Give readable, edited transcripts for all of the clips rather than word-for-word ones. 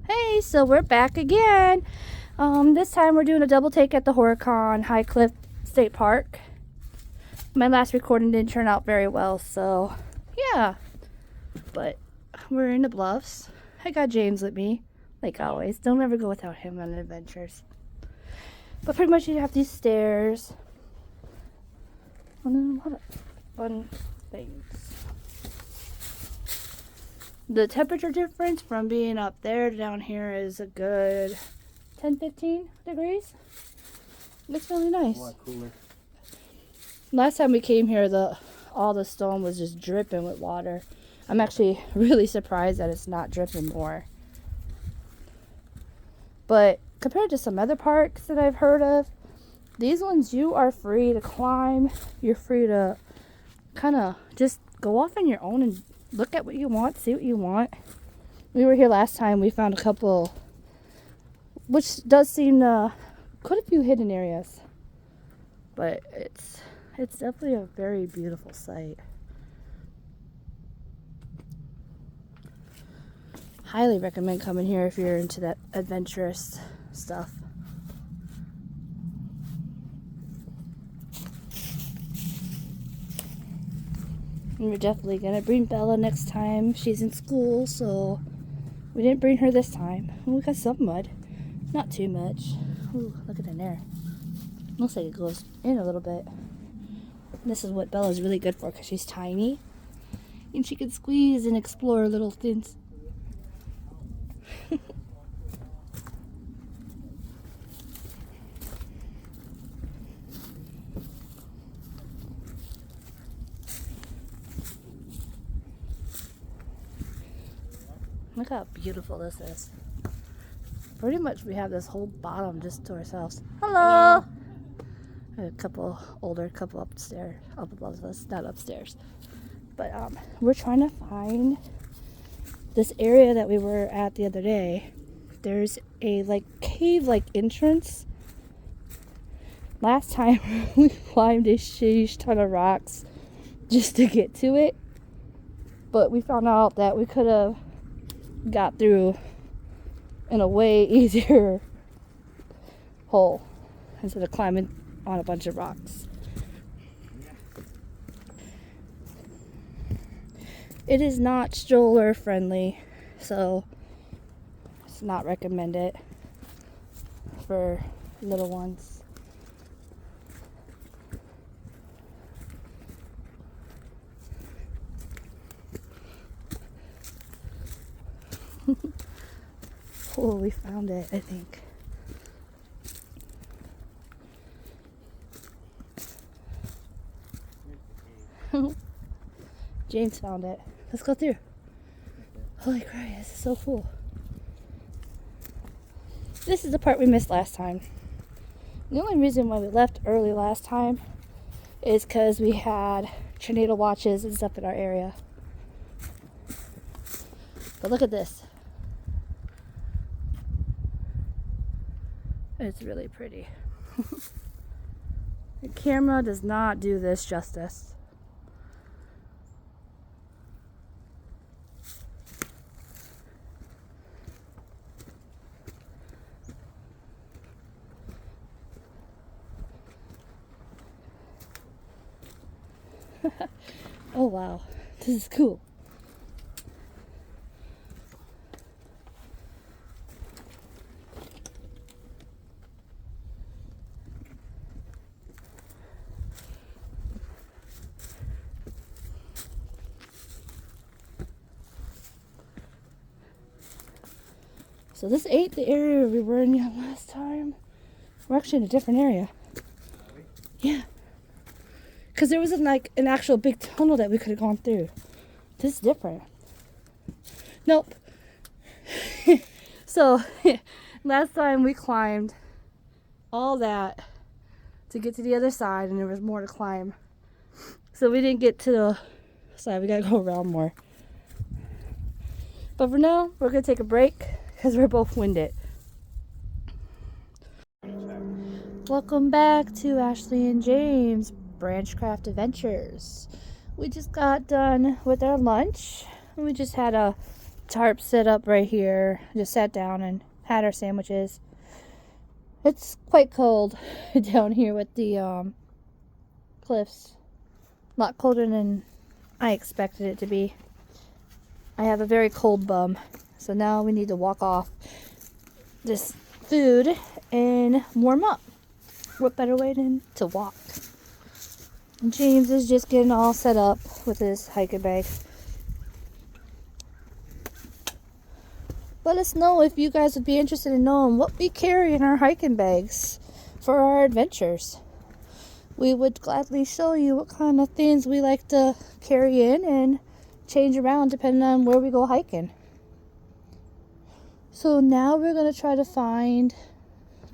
Hey, so we're back again. This time we're doing a double take at the Horicon High Cliff State Park. My last recording didn't turn out very well, so yeah. But we're in the bluffs. I got James with me, like always. Don't ever go without him on adventures. But pretty much you have these stairs. And then a lot of fun things. The temperature difference from being up there to down here is a good 10-15 degrees. It's really nice. A lot cooler. Last time we came here, all the stone was just dripping with water. I'm actually really surprised that it's not dripping more. But compared to some other parks that I've heard of, these ones you are free to climb. You're free to kind of just go off on your own and look at what you want, see what you want. We were here last time. We found a couple, which does seem quite a few hidden areas. But it's definitely a very beautiful site. Highly recommend coming here if you're into that adventurous stuff. And we're definitely gonna bring Bella next time. She's in school, so we didn't bring her this time. We got some mud, not too much. Ooh, look at in there. Looks like it goes in a little bit. This is what Bella's really good for because she's tiny, and she can squeeze and explore little things. Look how beautiful this is. Pretty much we have this whole bottom just to ourselves. Hello! A couple older couple upstairs, up above us, not upstairs. But we're trying to find this area that we were at the other day. There's a like cave-like entrance. Last time we climbed a sheesh ton of rocks just to get to it. But we found out that we could have got through in a way easier hole instead of climbing on a bunch of rocks. It is not stroller friendly, so it's not recommended for little ones. Oh, we found it, I think. James found it. Let's go through. Holy crap, this is so cool. This is the part we missed last time. The only reason why we left early last time is because we had tornado watches and stuff in our area. But look at this. It's really pretty. The camera does not do this justice. Oh wow, this is cool. So this ain't the area we were in last time. We're actually in a different area. Yeah. Because there wasn't like an actual big tunnel that we could have gone through. This is different. Nope. So last time we climbed all that to get to the other side, and there was more to climb. So we didn't get to the side. We gotta go around more. But for now, we're gonna take a break because we're both winded. Welcome back to Ashley and James Branchcraft Adventures. We just got done with our lunch. We just had a tarp set up right here. Just sat down and had our sandwiches. It's quite cold down here with the cliffs. A lot colder than I expected it to be. I have a very cold bum, so now we need to walk off this food and warm up. What better way than to walk? James is just getting all set up with his hiking bag. Let us know if you guys would be interested in knowing what we carry in our hiking bags for our adventures. We would gladly show you what kind of things we like to carry in and change around depending on where we go hiking. So now we're going to try to find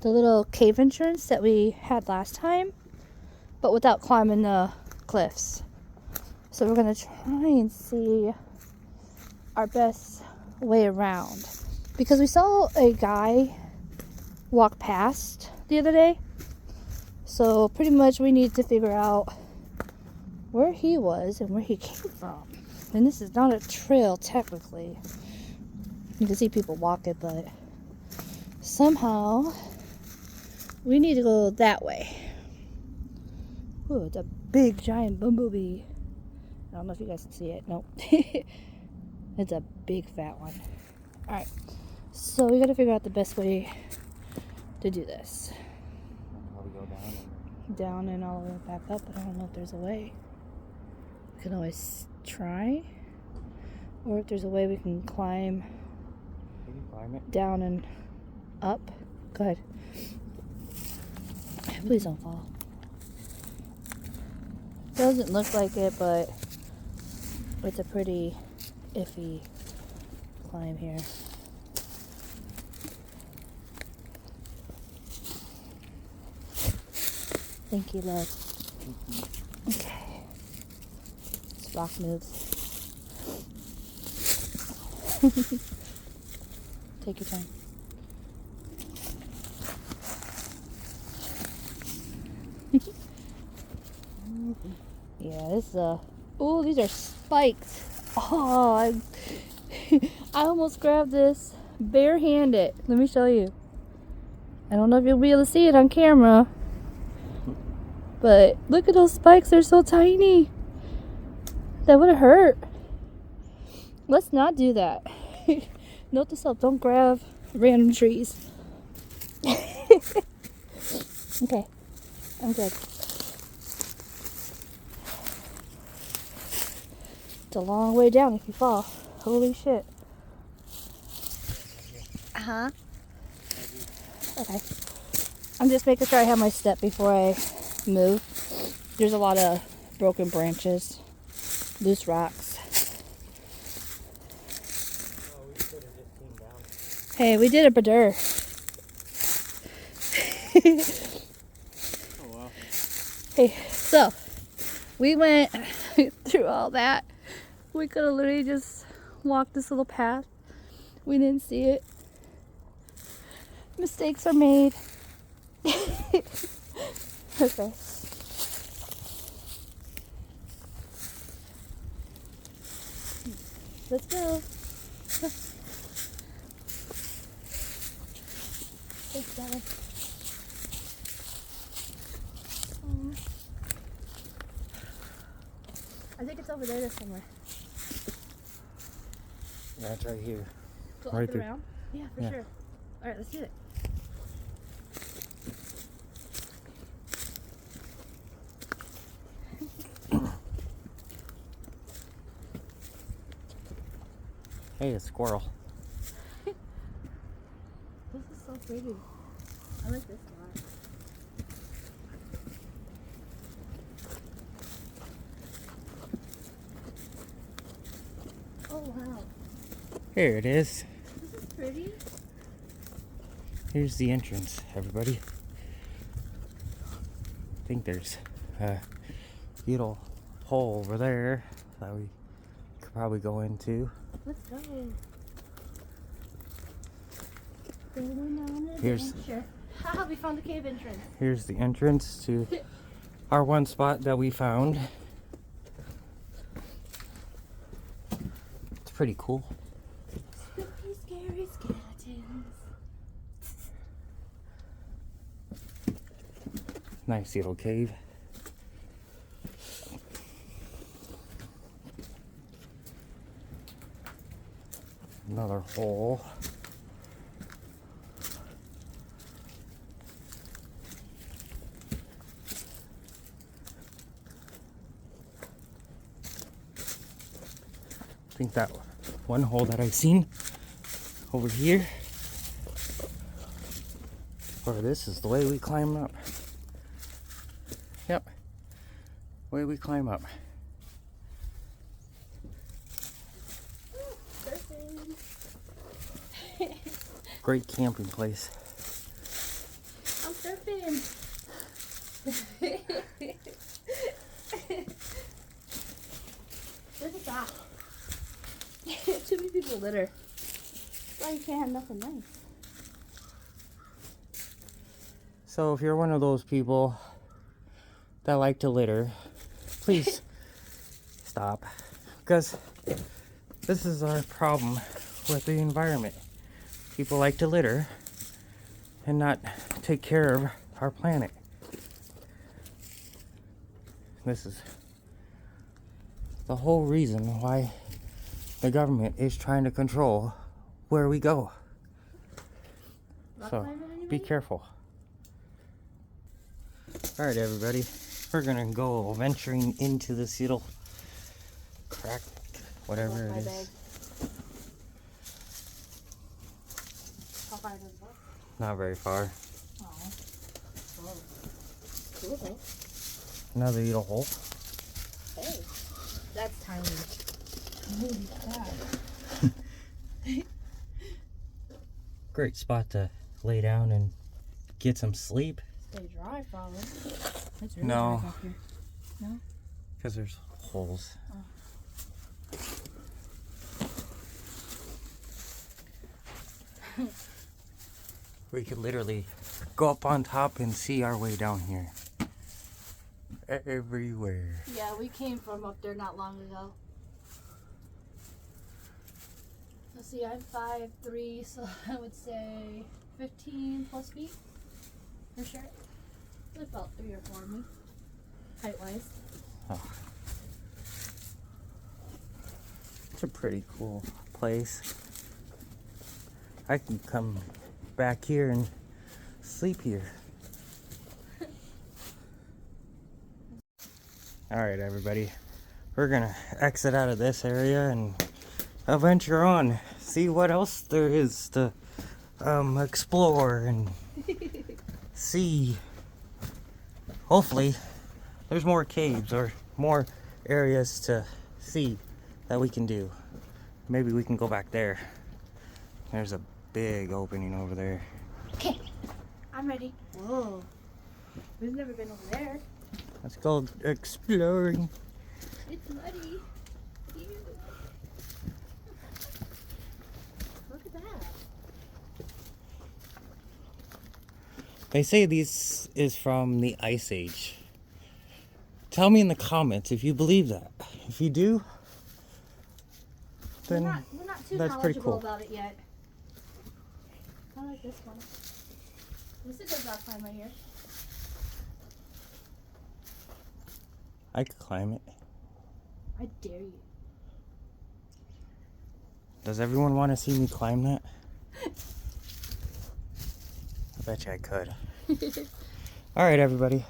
the little cave entrance that we had last time, but without climbing the cliffs. So we're going to try and see our best way around. Because we saw a guy walk past the other day. So pretty much we need to figure out where he was and where he came from. And this is not a trail technically. You can see people walking, but somehow we need to go that way. Ooh, it's a big giant bumblebee. I don't know if you guys can see it. Nope. It's a big fat one. Alright. So we gotta figure out the best way to do this. Probably go Down and all the way back up, but I don't know if there's a way. We can always try. Or if there's a way we can climb it. down and up. Go ahead. Please don't fall. Doesn't look like it, but it's a pretty iffy climb here. Thank you, love. Okay. This rock moves. Take your time. Yeah, this oh, these are spikes. Oh, I almost grabbed this barehanded. Let me show you. I don't know if you'll be able to see it on camera, but look at those spikes. They're so tiny. That would have hurt. Let's not do that. Note to self, don't grab random trees. Okay, I'm good. It's a long way down if you fall. Holy shit. Uh-huh. Okay. I'm just making sure I have my step before I move. There's a lot of broken branches, loose rocks. Hey, we did a badur. Oh wow. Hey, so we went through all that. We could have literally just walked this little path. We didn't see it. Mistakes are made. Okay. Let's go. Thanks, Daddy. I think it's over there somewhere. Yeah, it's right here. Go Right up there. and around? Yeah, for sure. Alright, let's do it. Hey, a squirrel. This is so pretty. I like this a lot. Oh wow. Here it is. This is pretty. Here's the entrance, everybody. I think there's a little hole over there that we could probably go into. Let's go. Going on an Here's- adventure. Haha, we found the cave entrance. Here's the entrance to our one spot that we found. It's pretty cool. Nice little cave. Another hole. I think that one hole that I've seen over here, or this is the way we climb up. Yep, way we climb up. Great camping place. I'm surfing. Look at that. Too many people litter. That's why you can't have nothing nice. So if you're one of those people that like to litter, please stop, because this is our problem with the environment. People like to litter and not take care of our planet. This is the whole reason why the government is trying to control where we go. So be careful. All right, everybody, we're gonna go venturing into this little crack, whatever it is. How far is it? Not very far. Oh. Cool though. Another little hole. Hey, that's tiny. Holy crap. Great spot to lay down and get some sleep. Stay dry, probably. It's really No. dry back here. No? Because there's holes. We could literally go up on top and see our way down here. Everywhere. Yeah, we came from up there not long ago. Let's see, I'm 5'3", so I would say 15 plus feet for sure. It's about 3 or 4 of me, height-wise. Oh. It's a pretty cool place. I can come back here and sleep here. Alright, everybody, we're gonna exit out of this area and venture on, see what else there is to explore and see. Hopefully there's more caves or more areas to see that we can do. Maybe we can go back there. There's a big opening over there. Okay, I'm ready. Whoa, we've never been over there. Let's go exploring. It's muddy. Ew. Look at that. They say this is from the Ice Age. Tell me in the comments if you believe that. If you do, then we're not too that's pretty knowledgeable cool. about it yet. I like this one. This is a good rock climb right here. I could climb it. I dare you. Does everyone want to see me climb that? I bet you I could. Alright, everybody.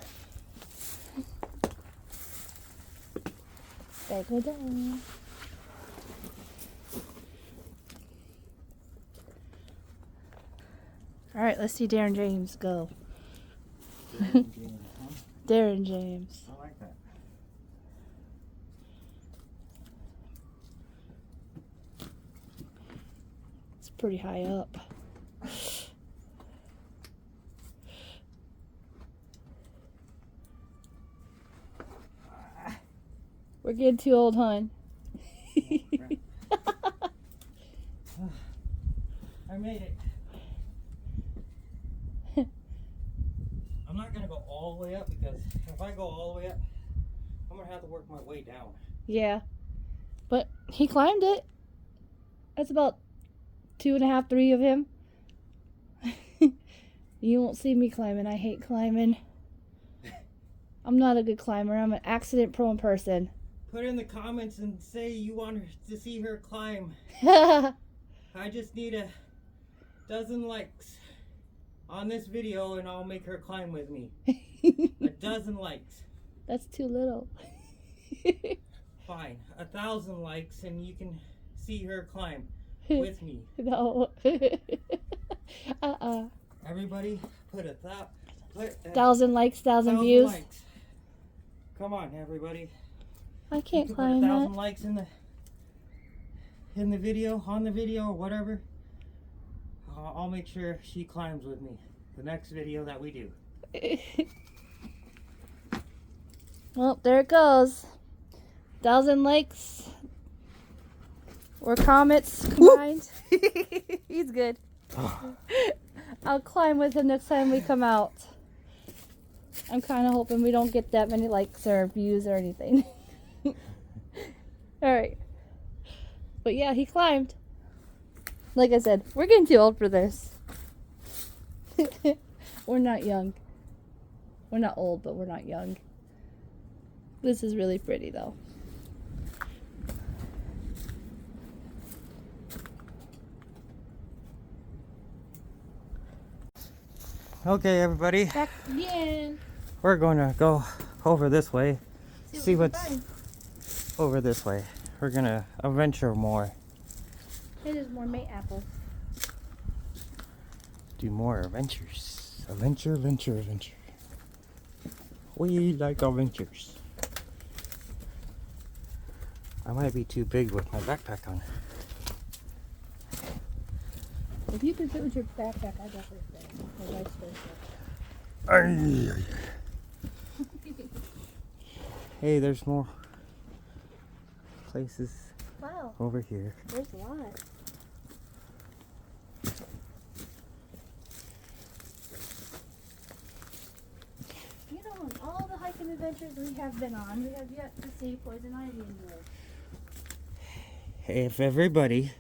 Gotta go down. Alright, let's see Darren James go. Darren James. I like that. It's pretty high up. We're getting too old, hon. I made it. I'm not gonna go all the way up because if I go all the way up, I'm gonna have to work my way down. Yeah. But he climbed it. That's about 2.5, 3 of him. You won't see me climbing. I hate climbing. I'm not a good climber. I'm an accident-prone person. Put in the comments and say you want to see her climb. That's I just need a dozen likes on this video and I'll make her climb with me. A dozen likes. too little. Fine. 1,000 likes and you can see her climb with me. No. Everybody put 1,000 likes, 1,000 views. likes. Come on, everybody. I You can't can climb put 1,000 that. likes in the video, on the video, or whatever. I'll make sure she climbs with me. The next video that we do. Well, there it goes. 1,000 likes or comments combined. He's good. I'll climb with him next time we come out. I'm kind of hoping we don't get that many likes or views or anything. Alright. But yeah, he climbed. Like I said, we're getting too old for this. We're not young. We're not old, but we're not young. This is really pretty though. Okay, everybody. Back again. We're going to go over this way. See what we what's can find. over this way. We're going to adventure more. It is more mate apple. Do more adventures. Adventure, adventure, adventure. We like adventures. I might be too big with my backpack on. If you can fit with your backpack, I definitely fit. My wife's Ay. Hey, there's more places Wow, over here. there's a lot. You know, on all the hiking adventures we have been on, we have yet to see poison ivy in the woods. Hey, if everybody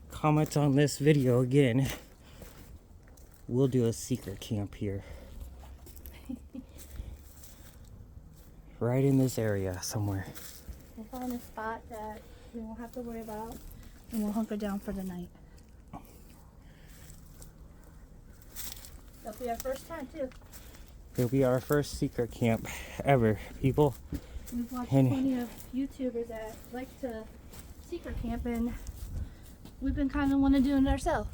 comments on this video again, we'll do a secret camp here. Right in this area somewhere. We'll find a spot that we won't have to worry about, and we'll hunker down for the night. That'll be our first time too. It'll be our first secret camp ever, people. We've watched And- plenty of YouTubers that like to secret camp, and we've been kind of want to do it ourselves.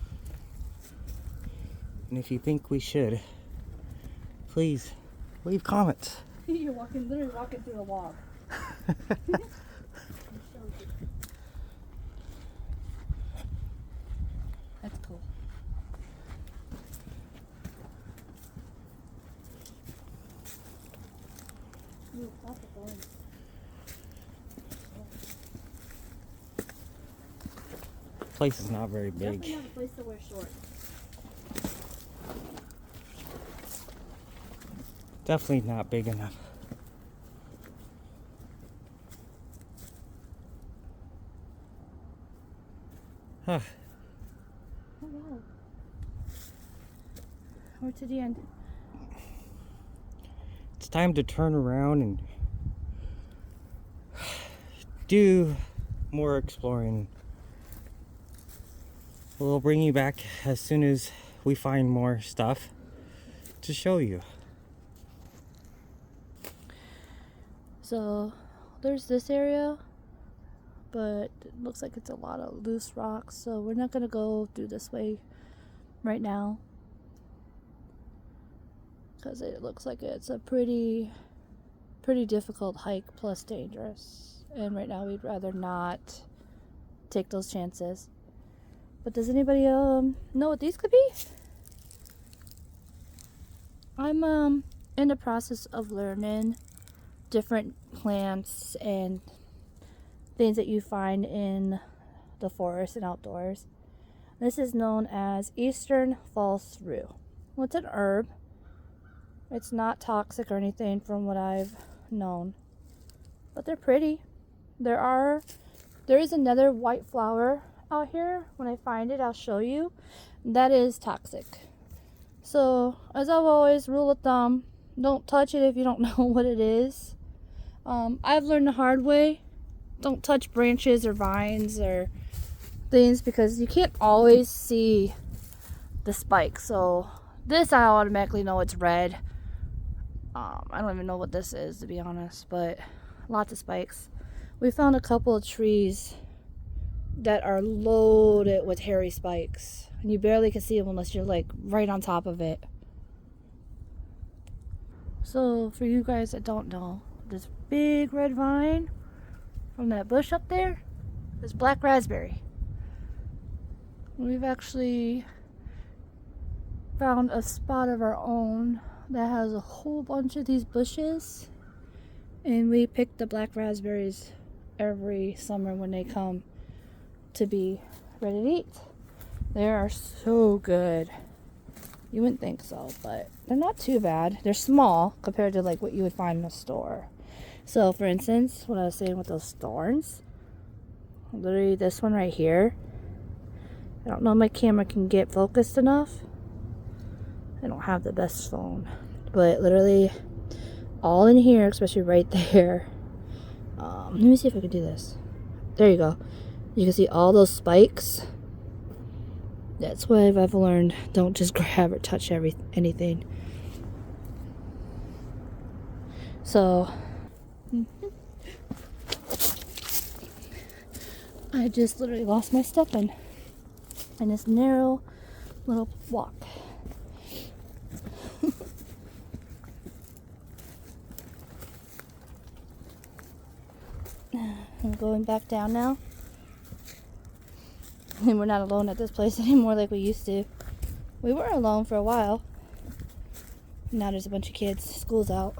And if you think we should, please leave comments. You're literally walking through a log. That's cool. Ooh, lots of thorns. Place is not very Definitely big. not a place to wear shorts. Definitely not big enough. Huh. Oh wow. We're to the end. It's time to turn around and do more exploring. We'll bring you back as soon as we find more stuff to show you. So there's this area, but it looks like it's a lot of loose rocks, so we're not gonna go through this way right now because it looks like it's a pretty difficult hike plus dangerous, and right now we'd rather not take those chances. But does anybody know what these could be? I'm in the process of learning different plants and things that you find in the forest and outdoors. This is known as Eastern False Rue. Well, it's an herb. It's not toxic or anything from what I've known, but they're pretty. There is another white flower out here. When I find it, I'll show you. That is toxic. So, as I've always, rule of thumb, Don't touch it if you don't know what it is. I've learned the hard way. Don't touch branches or vines or things because you can't always see the spike. So this I automatically know it's red. I don't even know what this is, to be honest, but lots of spikes. We found a couple of trees that are loaded with hairy spikes, and you barely can see them unless you're like right on top of it. So for you guys that don't know, this big red vine from that bush up there is black raspberry. We've actually found a spot of our own that has a whole bunch of these bushes, and we pick the black raspberries every summer when they come to be ready to eat. They are so good. You wouldn't think so, but they're not too bad. They're small compared to like what you would find in a store. So for instance, what I was saying with those thorns, literally this one right here, I don't know if my camera can get focused enough. I don't have the best phone, but literally all in here, especially right there. Let me see if I can do this. There you go. You can see all those spikes. That's what I've learned. Don't just grab or touch anything. So I just literally lost my step in this narrow little walk. I'm going back down now. And we're not alone at this place anymore like we used to. We were alone for a while. Now there's a bunch of kids. School's out.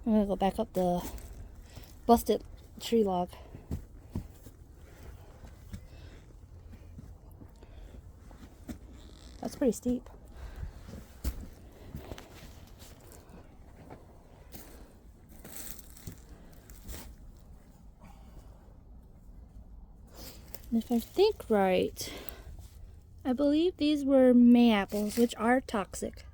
I'm gonna go back up the busted tree log. That's pretty steep. And if I think right, I believe these were May apples, which are toxic.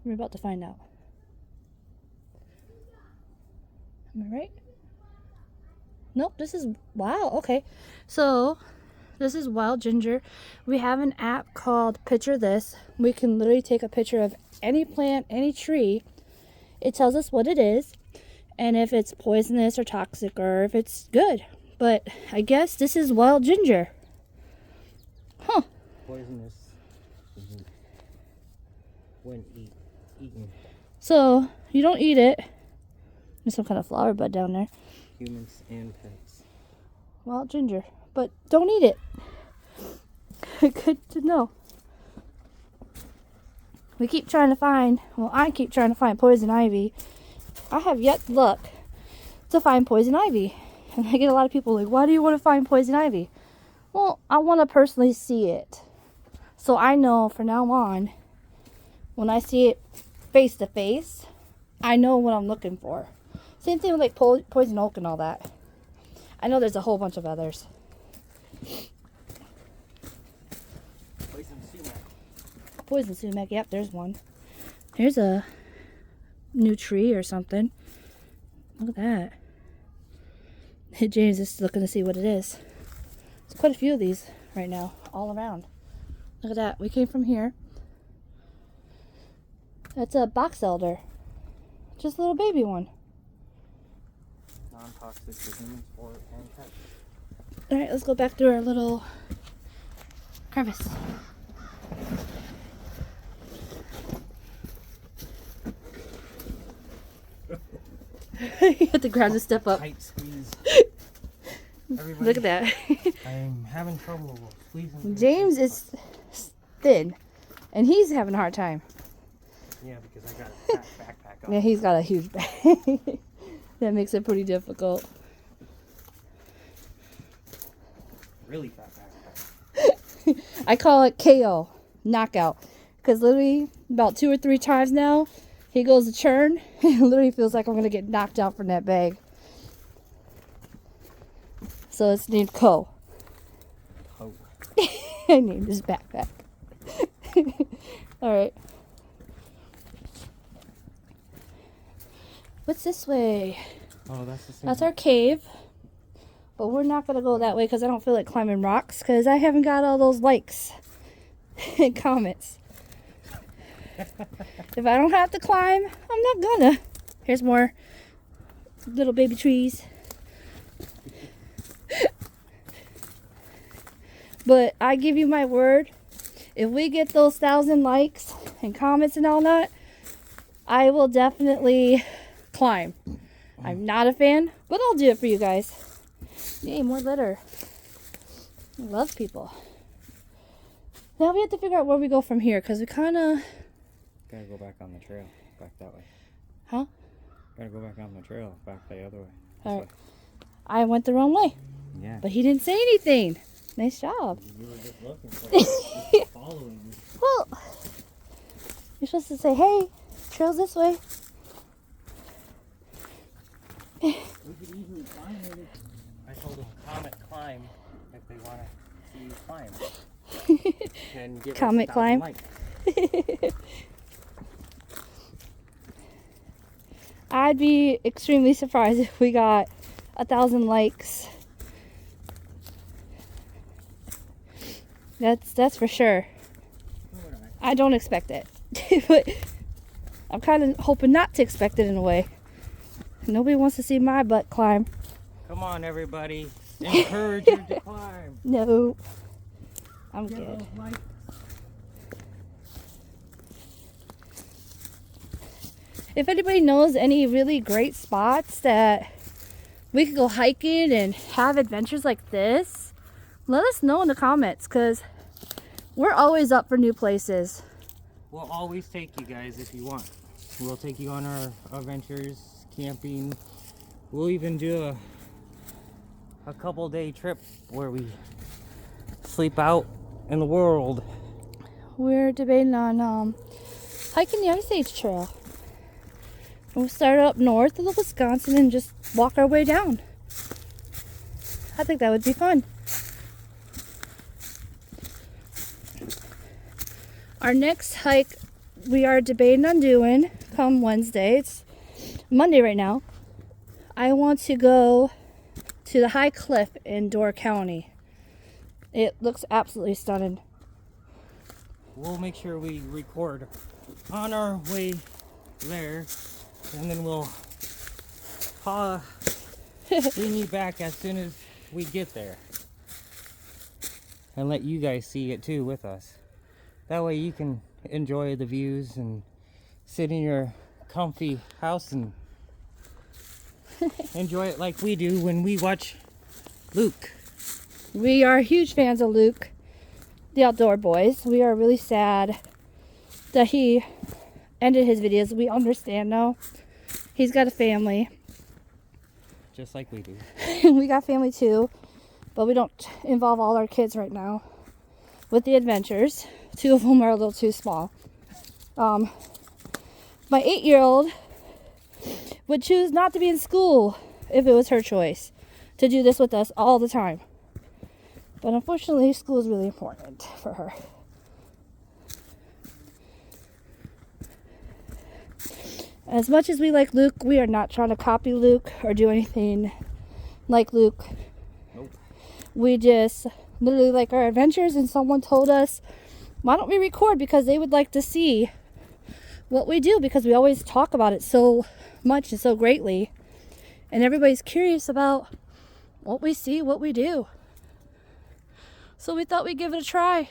We're about to find out. Am I right? Nope, this is, wow, okay. So, this is wild ginger. We have an app called Picture This. We can literally take a picture of any plant, any tree. It tells us what it is, and if it's poisonous or toxic, or if it's good. But I guess this is wild ginger. Huh. Poisonous when eaten. So, you don't eat it. There's some kind of flower bud down there. Humans and pets. Wild ginger. But don't eat it. Good to know. We keep trying to find, well, I keep trying to find poison ivy. I have yet luck to find poison ivy. And I get a lot of people like, why do you want to find poison ivy? Well, I want to personally see it. So I know from now on, when I see it face to face, I know what I'm looking for. Same thing with like poison oak and all that. I know there's a whole bunch of others. Poison sumac. Poison sumac, yep, there's one. Here's a new tree or something. Look at that. James is looking to see what it is. There's quite a few of these right now, all around. Look at that. We came from here. That's a box elder. Just a little baby one. Non-toxic to humans or and pets. Alright, let's go back through our little crevice. You have to grab the step up. Tight squeeze. Everybody, Look at that. I'm having trouble squeezing. James is thin, and he's having a hard time. Yeah, because I got a fat backpack on. Yeah, he's got a huge bag. That makes it pretty difficult. Really fat backpack. I call it KO, knockout, because literally about 2 or 3 times now, he goes to churn, and it literally feels like I'm going to get knocked out from that bag. So it's named Co. I named his backpack. Alright. What's this way? Oh, that's the same. That's our cave. But we're not going to go that way because I don't feel like climbing rocks because I haven't got all those likes and comments. If I don't have to climb, I'm not gonna. Here's more little baby trees. But I give you my word, if we get those 1,000 likes and comments and all that, I will definitely climb. I'm not a fan, but I'll do it for you guys. Yay, more litter. I love people. Now we have to figure out where we go from here, because we kind of... Gotta go back on the trail, back that way. Huh? Gotta go back on the trail, back the other way. All right. I went the wrong way, Yeah. but he didn't say anything. Nice job. You were just looking for it. Just following me. Well, you're supposed to say, hey, trail's this way. We could easily climb it. I told them Comet climb if they want to see you climb. And give us Comet 1,000 climb. likes. I'd be extremely surprised if we got 1,000 likes. That's for sure. I don't expect it. But I'm kind of hoping not to expect it in a way. Nobody wants to see my butt climb. Come on, everybody. Encourage you to climb. No. I'm good. If anybody knows any really great spots that we could go hiking and have adventures like this, let us know in the comments, because we're always up for new places. We'll always take you guys if you want. We'll take you on our adventures, camping. We'll even do a couple day trip where we sleep out in the world. We're debating on hiking the Ice Age Trail. We'll start up north of Wisconsin and just walk our way down. I think that would be fun. Our next hike we are debating on doing come Wednesday. It's Monday right now. I want to go to the high cliff in Door County. It looks absolutely stunning. We'll make sure we record on our way there, and then we'll bring you back as soon as we get there, and let you guys see it too with us. That way you can enjoy the views and sit in your comfy house and enjoy it like we do when we watch Luke. We are huge fans of Luke, the Outdoor Boys. We are really sad that he ended his videos. We understand now. He's got a family. Just like we do. We got family too, but we don't involve all our kids right now with the adventures. 2 of them are a little too small. My 8-year-old would choose not to be in school if it was her choice to do this with us all the time. But unfortunately, school is really important for her. As much as we like Luke, we are not trying to copy Luke or do anything like Luke. Nope. We just literally like our adventures, and someone told us, why don't we record, because they would like to see what we do, because we always talk about it so much and so greatly, and everybody's curious about what we see, what we do. So we thought we'd give it a try.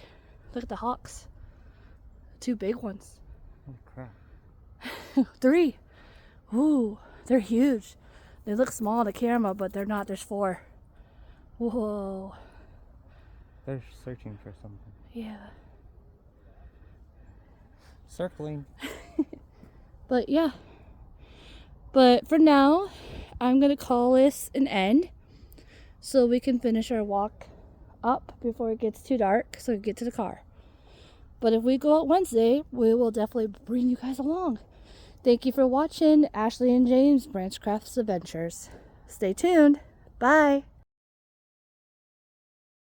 Look at the hawks. 2 big ones. Oh crap. 3. Ooh, they're huge. They look small on the camera, but they're not. There's 4. Whoa. They're searching for something. Yeah. Circling. But yeah. But for now, I'm going to call this an end so we can finish our walk up before it gets too dark so we can get to the car. But if we go out Wednesday, we will definitely bring you guys along. Thank you for watching Ashley and James Branchcraft's Adventures. Stay tuned. Bye.